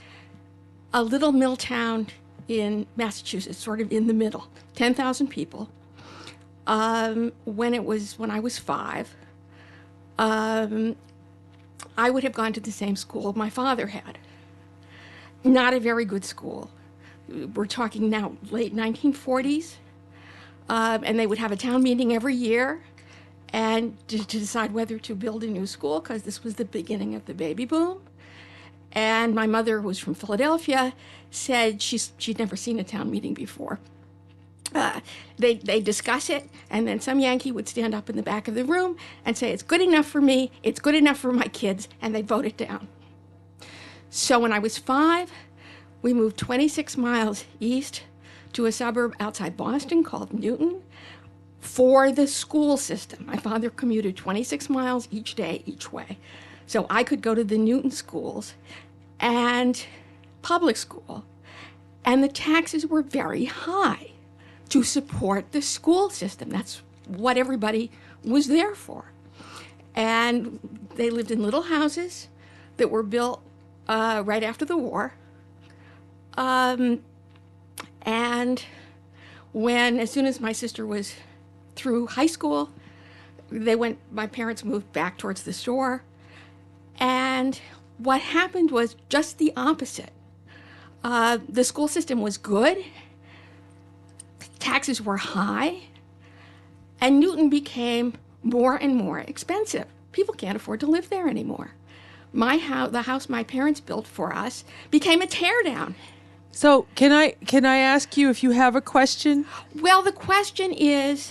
a little mill town in Massachusetts, sort of in the middle, 10,000 people. When I was 5, I would have gone to the same school my father had. Not a very good school. We're talking now late 1940s. And they would have a town meeting every year and to decide whether to build a new school, because this was the beginning of the baby boom. And my mother, who was from Philadelphia, said she'd never seen a town meeting before. They discuss it, and then some Yankee would stand up in the back of the room and say, "It's good enough for me, it's good enough for my kids," and they'd vote it down. So when I was 5, we moved 26 miles east to a suburb outside Boston called Newton for the school system. My father commuted 26 miles each day, each way. So I could go to the Newton schools and public school, and the taxes were very high to support the school system. That's what everybody was there for. And they lived in little houses that were built right after the war. And as soon as my sister was through high school, my parents moved back towards the shore. And what happened was just the opposite. The school system was good, taxes were high, and Newton became more and more expensive. People can't afford to live there anymore. The house my parents built for us became a teardown. So can I ask you if you have a question? Well, the question is,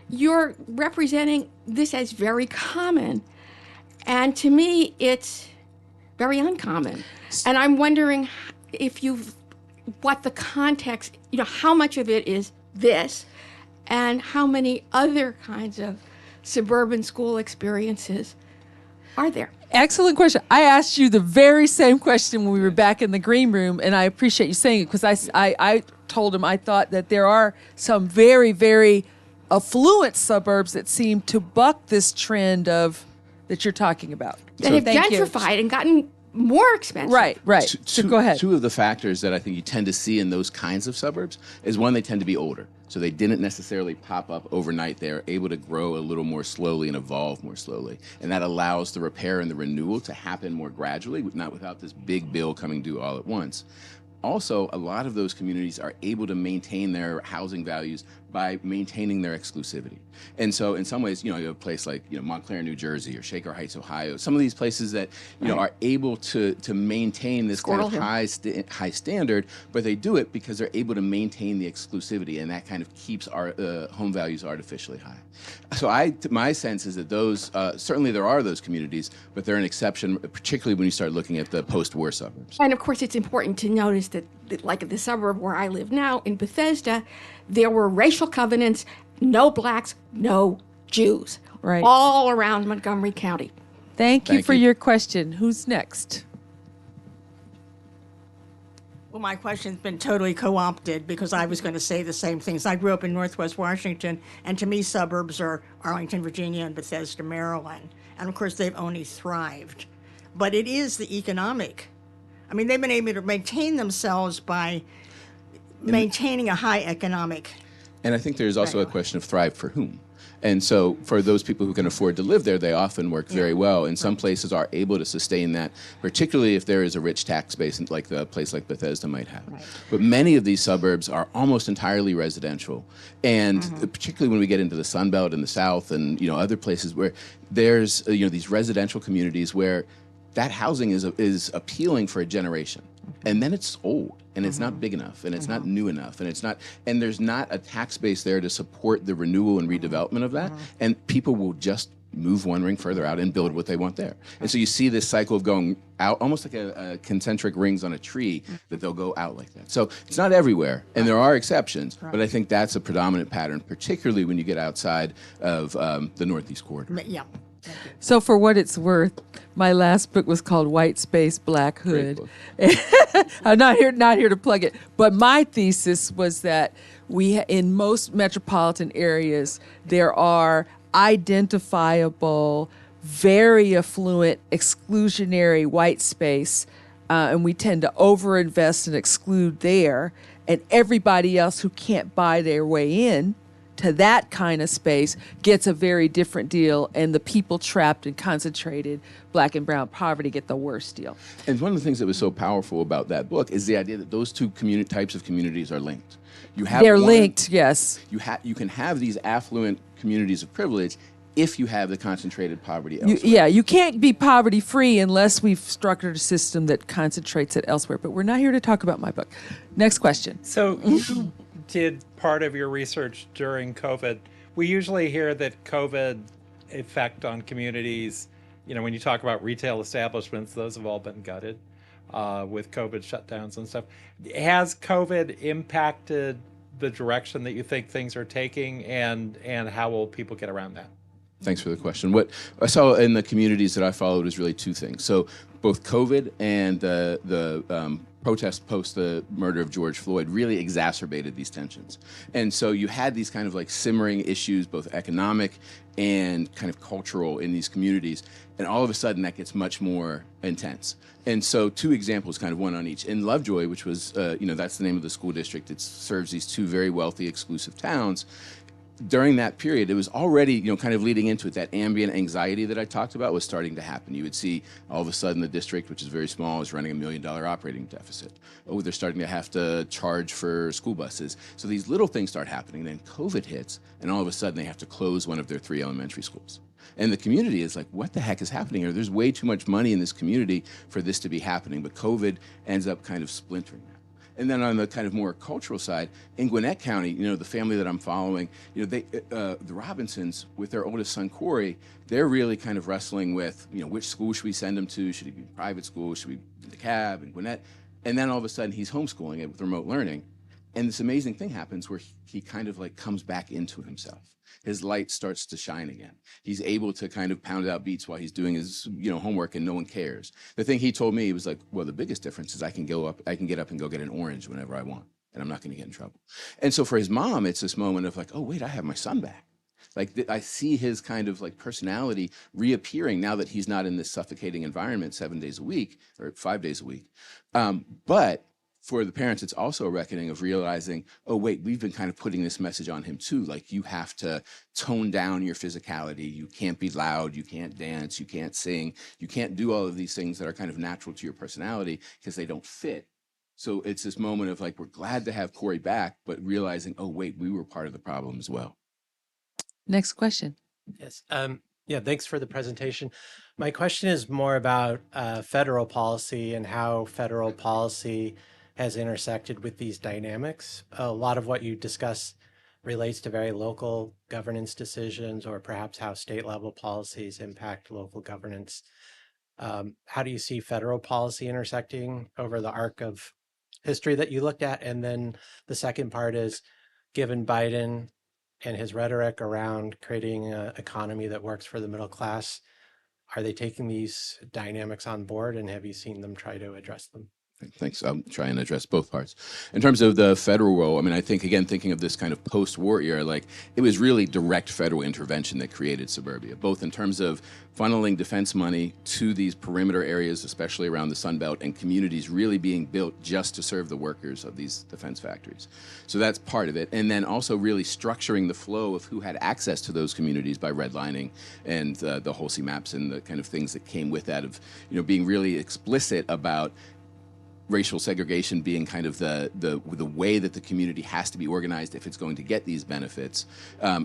you're representing this as very common, and to me, it's very uncommon. And I'm wondering what the context, how much of it is this, and how many other kinds of suburban school experiences are there? Excellent question. I asked you the very same question when we were back in the green room, and I appreciate you saying it, because I told him I thought that there are some very, very affluent suburbs that seem to buck this trend of that you're talking about. That have Thank you. gentrified and gotten more expensive. Right. So go ahead. Two of the factors that I think you tend to see in those kinds of suburbs is, one, they tend to be older. So they didn't necessarily pop up overnight. They're able to grow a little more slowly and evolve more slowly. And that allows the repair and the renewal to happen more gradually, not without this big bill coming due all at once. Also, a lot of those communities are able to maintain their housing values by maintaining their exclusivity. And so in some ways, you have a place like, Montclair, New Jersey, or Shaker Heights, Ohio, some of these places that, are able to maintain this kind of high standard, but they do it because they're able to maintain the exclusivity, and that kind of keeps our home values artificially high. So my sense is that those, certainly there are those communities, but they're an exception, particularly when you start looking at the post-war suburbs. And of course, it's important to notice that like the suburb where I live now in Bethesda, there were racial covenants, no blacks, no Jews, Right. all around Montgomery County. Thank you for your question. Who's next? Well, my question's been totally co-opted because I was going to say the same things. I grew up in Northwest Washington, and to me, suburbs are Arlington, Virginia, and Bethesda, Maryland. And of course, they've only thrived. But it is the economic. I mean, they've been able to maintain themselves by maintaining a high economic. And I think there's also a question of thrive for whom. And so for those people who can afford to live there, they often work very well. And some places are able to sustain that, particularly if there is a rich tax base like the place like Bethesda might have. Right. But many of these suburbs are almost entirely residential. And particularly when we get into the Sun Belt in the South and other places where there's these residential communities where that housing is appealing for a generation. And then it's old, and it's not big enough, and it's not new enough, and there's not a tax base there to support the renewal and redevelopment of that, and people will just move one ring further out and build what they want there. And so you see this cycle of going out, almost like a concentric rings on a tree, that they'll go out like that. So it's not everywhere, and there are exceptions, but I think that's a predominant pattern, particularly when you get outside of the Northeast Corridor. Yeah. So for what it's worth, my last book was called White Space, Black Hood. I'm not here to plug it, but my thesis was that in most metropolitan areas, there are identifiable, very affluent, exclusionary white space, and we tend to overinvest and exclude there, and everybody else who can't buy their way in to that kind of space gets a very different deal, and the people trapped in concentrated black and brown poverty get the worst deal. And one of the things that was so powerful about that book is the idea that those two types of communities are linked. They're linked, yes. You can have these affluent communities of privilege if you have the concentrated poverty elsewhere. You can't be poverty-free unless we've structured a system that concentrates it elsewhere. But we're not here to talk about my book. Next question. So you did part of your research during COVID. We usually hear that COVID effect on communities, when you talk about retail establishments, those have all been gutted with COVID shutdowns and stuff. Has COVID impacted the direction that you think things are taking, and how will people get around that? Thanks for the question. What I saw in the communities that I followed was really two things. So both COVID and the protests post the murder of George Floyd really exacerbated these tensions. And so you had these kind of like simmering issues, both economic and kind of cultural in these communities. And all of a sudden that gets much more intense. And so two examples, kind of one on each. In Lovejoy, which was, that's the name of the school district. It serves these two very wealthy, exclusive towns. During that period, it was already, kind of leading into it, that ambient anxiety that I talked about was starting to happen. You would see all of a sudden the district, which is very small, is running $1 million operating deficit. Oh, they're starting to have to charge for school buses. So these little things start happening. Then COVID hits, and all of a sudden they have to close one of their 3 elementary schools. And the community is like, what the heck is happening here? There's way too much money in this community for this to be happening. But COVID ends up kind of splintering that. And then on the kind of more cultural side, in Gwinnett County, the family that I'm following, the Robinsons, with their oldest son, Corey, they're really kind of wrestling with, which school should we send him to? Should he be in private school? Should we in the cab in Gwinnett? And then all of a sudden he's homeschooling it with remote learning. And this amazing thing happens where he kind of like comes back into himself. His light starts to shine again. He's able to kind of pound out beats while he's doing his, homework, and no one cares. The thing he told me, he was like, well, the biggest difference is I can get up and go get an orange whenever I want. and I'm not going to get in trouble. And so for his mom, it's this moment of like, oh, wait, I have my son back. Like I see his kind of like personality reappearing now that he's not in this suffocating environment 7 days a week or 5 days a week. But for the parents, it's also a reckoning of realizing, oh, wait, we've been kind of putting this message on him too. Like you have to tone down your physicality. You can't be loud. You can't dance. You can't sing. You can't do all of these things that are kind of natural to your personality because they don't fit. So it's this moment of like, we're glad to have Corey back, but realizing, oh, wait, we were part of the problem as well. Next question. Yes. Yeah, thanks for the presentation. My question is more about federal policy and how federal policy has intersected with these dynamics. A lot of what you discuss relates to very local governance decisions or perhaps how state level policies impact local governance. How do you see federal policy intersecting over the arc of history that you looked at? And then the second part is, given Biden and his rhetoric around creating an economy that works for the middle class, are they taking these dynamics on board, and have you seen them try to address them? Thanks. I'll try and address both parts. In terms of the federal role, I mean, I think, again, thinking of this kind of post-war era, like it was really direct federal intervention that created suburbia, both in terms of funneling defense money to these perimeter areas, especially around the Sun Belt, and communities really being built just to serve the workers of these defense factories. So that's part of it. And then also really structuring the flow of who had access to those communities by redlining and the Halsey maps and the kind of things that came with that of, you know, being really explicit about racial segregation being kind of the way that the community has to be organized if it's going to get these benefits,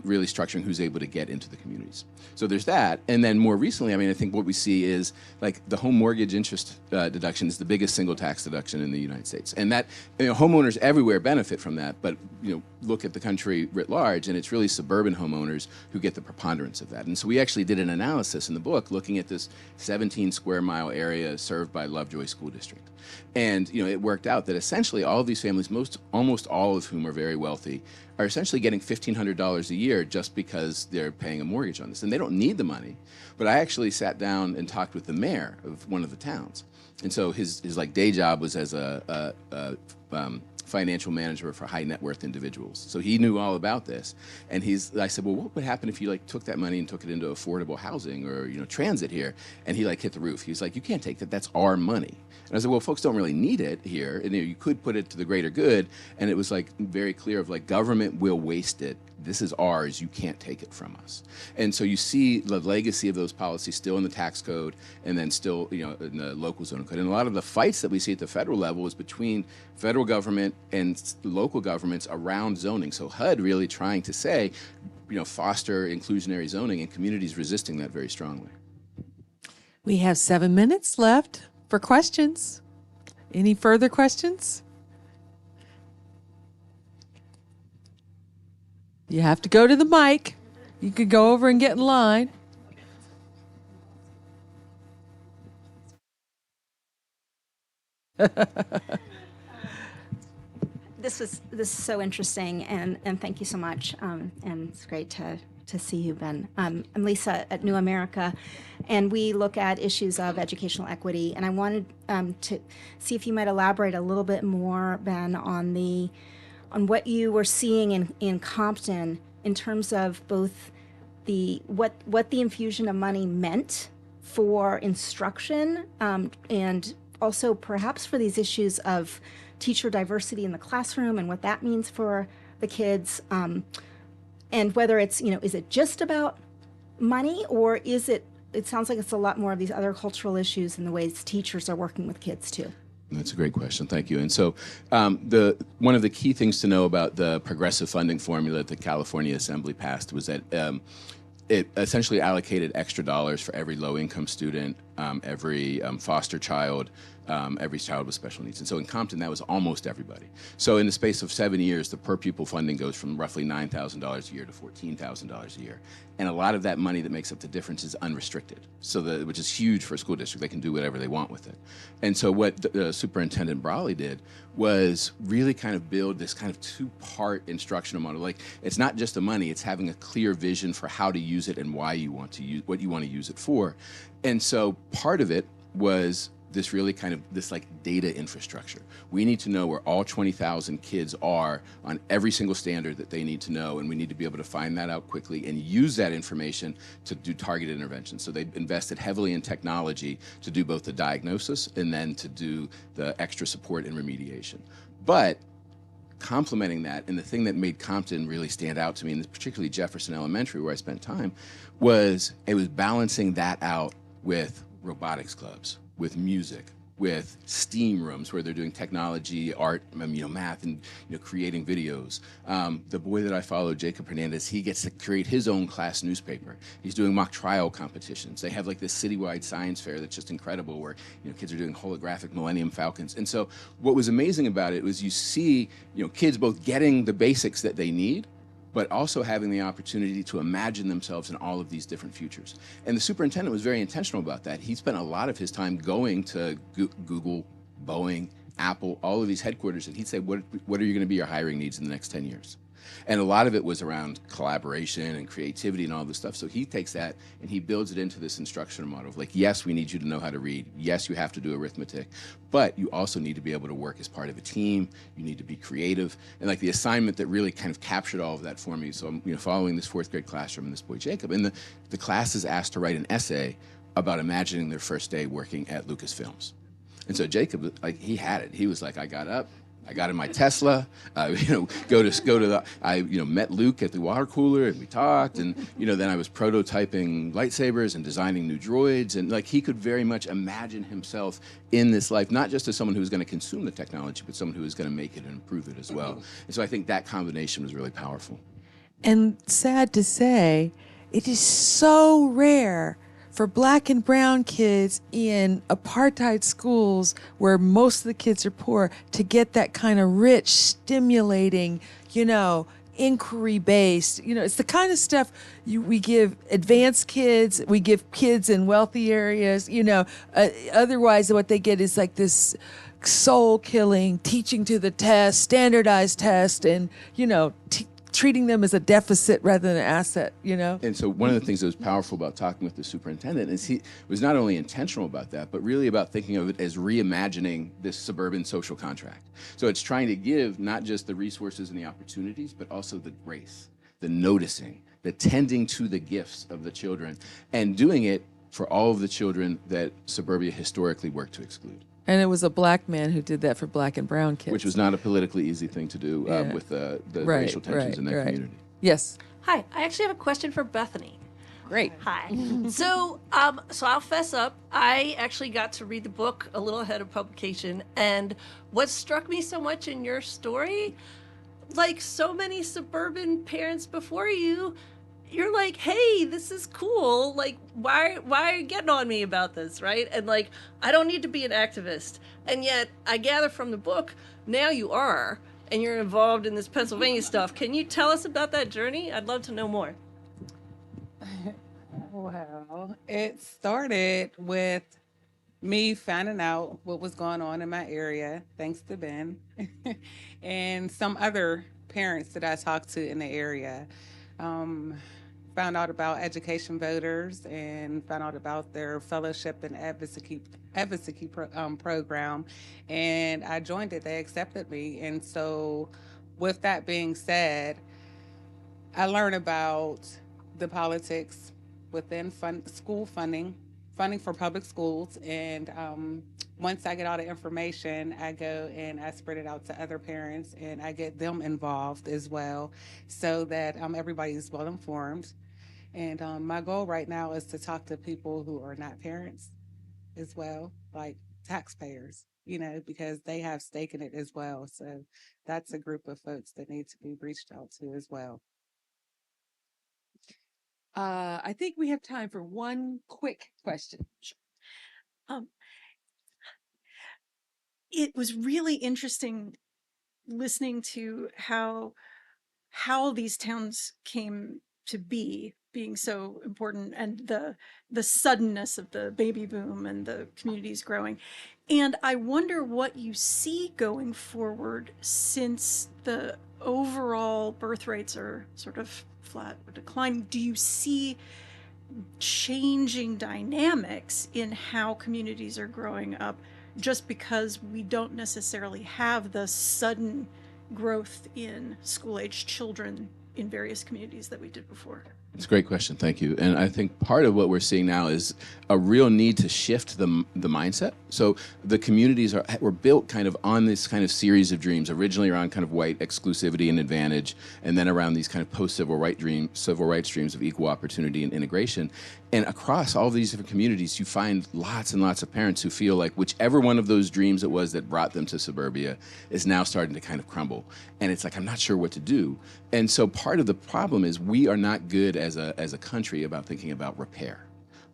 really structuring who's able to get into the communities. So there's that. And then more recently, I mean, I think what we see is like the home mortgage interest deduction is the biggest single tax deduction in the United States. And that, you know, homeowners everywhere benefit from that, but, you know, look at the country writ large, and it's really suburban homeowners who get the preponderance of that. And so we actually did an analysis in the book looking at this 17 square mile area served by Lovejoy School District. And, you know, it worked out that essentially all of these families, almost all of whom are very wealthy, are essentially getting $1,500 a year just because they're paying a mortgage on this. And they don't need the money. But I actually sat down and talked with the mayor of one of the towns. And so his like day job was as a financial manager for high net worth individuals. So he knew all about this. And I said, well, what would happen if you like took that money and took it into affordable housing or, you know, transit here? And he like hit the roof. He was like, you can't take that. That's our money. And I said, well, folks don't really need it here. And you could put it to the greater good. And it was like very clear of like, government will waste it. This is ours. You can't take it from us. And so you see the legacy of those policies still in the tax code and then still, you know, in the local zoning code. And a lot of the fights that we see at the federal level is between federal government and local governments around zoning. So HUD really trying to say, you know, foster inclusionary zoning, and communities resisting that very strongly. We have 7 minutes left for questions. Any further questions? You have to go to the mic. You could go over and get in line. This is so interesting, and thank you so much. And it's great to see you, Ben. I'm Lisa at New America, and we look at issues of educational equity. And I wanted to see if you might elaborate a little bit more, Ben, on what you were seeing in Compton in terms of both what the infusion of money meant for instruction, and also perhaps for these issues of teacher diversity in the classroom and what that means for the kids, and whether it's, you know, is it just about money, or is it sounds like it's a lot more of these other cultural issues and the ways teachers are working with kids too. That's a great question. Thank you. And so one of the key things to know about the progressive funding formula that the California Assembly passed was that it essentially allocated extra dollars for every low-income student, every foster child, every child with special needs. And so in Compton, that was almost everybody. So in the space of 7 years, the per pupil funding goes from roughly $9,000 a year to $14,000 a year. And a lot of that money that makes up the difference is unrestricted, which is huge for a school district. They can do whatever they want with it. And so what Superintendent Brawley did was really kind of build this kind of two-part instructional model. Like, it's not just the money, it's having a clear vision for how to use it and why you want to use what you want to use it for. And so part of it was this really kind of this like data infrastructure. We need to know where all 20,000 kids are on every single standard that they need to know, and we need to be able to find that out quickly and use that information to do targeted intervention. So they've invested heavily in technology to do both the diagnosis and then to do the extra support and remediation. But complementing that, and the thing that made Compton really stand out to me, and particularly Jefferson Elementary, where I spent time, was it was balancing that out with robotics clubs, with music, with STEAM rooms where they're doing technology, art, math, and creating videos. The boy that I follow, Jacob Hernandez, he gets to create his own class newspaper. He's doing mock trial competitions. They have like this citywide science fair that's just incredible, where kids are doing holographic Millennium Falcons. And so what was amazing about it was you see kids both getting the basics that they need, but also having the opportunity to imagine themselves in all of these different futures. And the superintendent was very intentional about that. He spent a lot of his time going to Google, Boeing, Apple, all of these headquarters, and he'd say, what are you going to be your hiring needs in the next 10 years? And a lot of it was around collaboration and creativity and all this stuff. So he takes that and he builds it into this instructional model of like, yes, we need you to know how to read. Yes, you have to do arithmetic, but you also need to be able to work as part of a team. You need to be creative. And like the assignment that really kind of captured all of that for me. So I'm following this fourth grade classroom and this boy, Jacob, and the class is asked to write an essay about imagining their first day working at Lucasfilms. And so Jacob, like, he had it. He was like, I got up, I got in my Tesla, I met Luke at the water cooler and we talked, and then I was prototyping lightsabers and designing new droids, and like he could very much imagine himself in this life, not just as someone who was going to consume the technology, but someone who was going to make it and improve it as well. And so I think that combination was really powerful. And sad to say, it is so rare for black and brown kids in apartheid schools where most of the kids are poor to get that kind of rich, stimulating, inquiry-based. It's the kind of stuff we give advanced kids, we give kids in wealthy areas. Otherwise what they get is like this soul-killing, teaching to the test, standardized test, and, treating them as a deficit rather than an asset, And so one of the things that was powerful about talking with the superintendent is he was not only intentional about that, but really about thinking of it as reimagining this suburban social contract. So it's trying to give not just the resources and the opportunities, but also the grace, the noticing, the tending to the gifts of the children, and doing it for all of the children that suburbia historically worked to exclude. And it was a black man who did that for black and brown kids. Which was not a politically easy thing to do with the racial tensions in that community. Yes. Hi, I actually have a question for Bethany. Great. Hi. So I'll fess up. I actually got to read the book a little ahead of publication, and what struck me so much in your story, like so many suburban parents before you, you're like, hey, this is cool. Like, why are you getting on me about this, right? And like, I don't need to be an activist. And yet, I gather from the book, now you are, and you're involved in this Pennsylvania stuff. Can you tell us about that journey? I'd love to know more. Well, it started with me finding out what was going on in my area, thanks to Ben, and some other parents that I talked to in the area. Found out about Education Voters and found out about their fellowship and advocacy program, and I joined it. They accepted me, and so with that being said, I learned about the politics within school funding for public schools, and once I get all the information, I go and I spread it out to other parents, and I get them involved as well, so that everybody is well informed. And my goal right now is to talk to people who are not parents as well, like taxpayers, because they have stake in it as well. So that's a group of folks that need to be reached out to as well. I think we have time for one quick question. It was really interesting listening to how these towns came to being so important, and the suddenness of the baby boom and the communities growing. And I wonder what you see going forward, since the overall birth rates are sort of flat or declining. Do you see changing dynamics in how communities are growing up, just because we don't necessarily have the sudden growth in school-aged children in various communities that we did before? It's a great question. Thank you. And I think part of what we're seeing now is a real need to shift the mindset. So the communities were built kind of on this kind of series of dreams, originally around kind of white exclusivity and advantage, and then around these kind of post-civil rights dreams of equal opportunity and integration. And across all these different communities, you find lots and lots of parents who feel like whichever one of those dreams it was that brought them to suburbia is now starting to kind of crumble. And it's like, I'm not sure what to do. And so part of the problem is we are not good as a country about thinking about repair.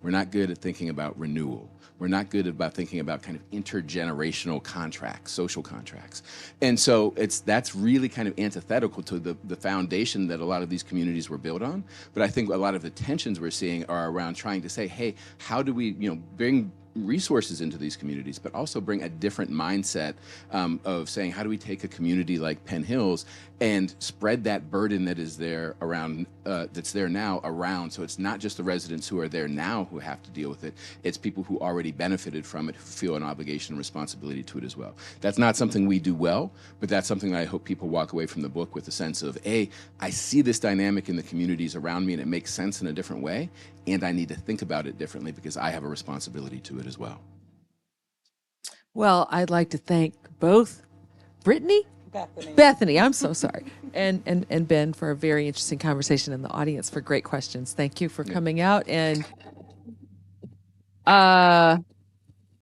We're not good at thinking about renewal. We're not good about thinking about kind of intergenerational contracts, social contracts. And so that's really kind of antithetical to the foundation that a lot of these communities were built on. But I think a lot of the tensions we're seeing are around trying to say, hey, how do we, bring resources into these communities, but also bring a different mindset of saying, how do we take a community like Penn Hills and spread that burden that is there around, that's there now around, so it's not just the residents who are there now who have to deal with it, it's people who already benefited from it, who feel an obligation and responsibility to it as well. That's not something we do well, but that's something that I hope people walk away from the book with a sense of, I see this dynamic in the communities around me and it makes sense in a different way, and I need to think about it differently because I have a responsibility to it as well. Well, I'd like to thank both Bethany, I'm so sorry, and Ben for a very interesting conversation, and the audience for great questions. Thank you for coming out, and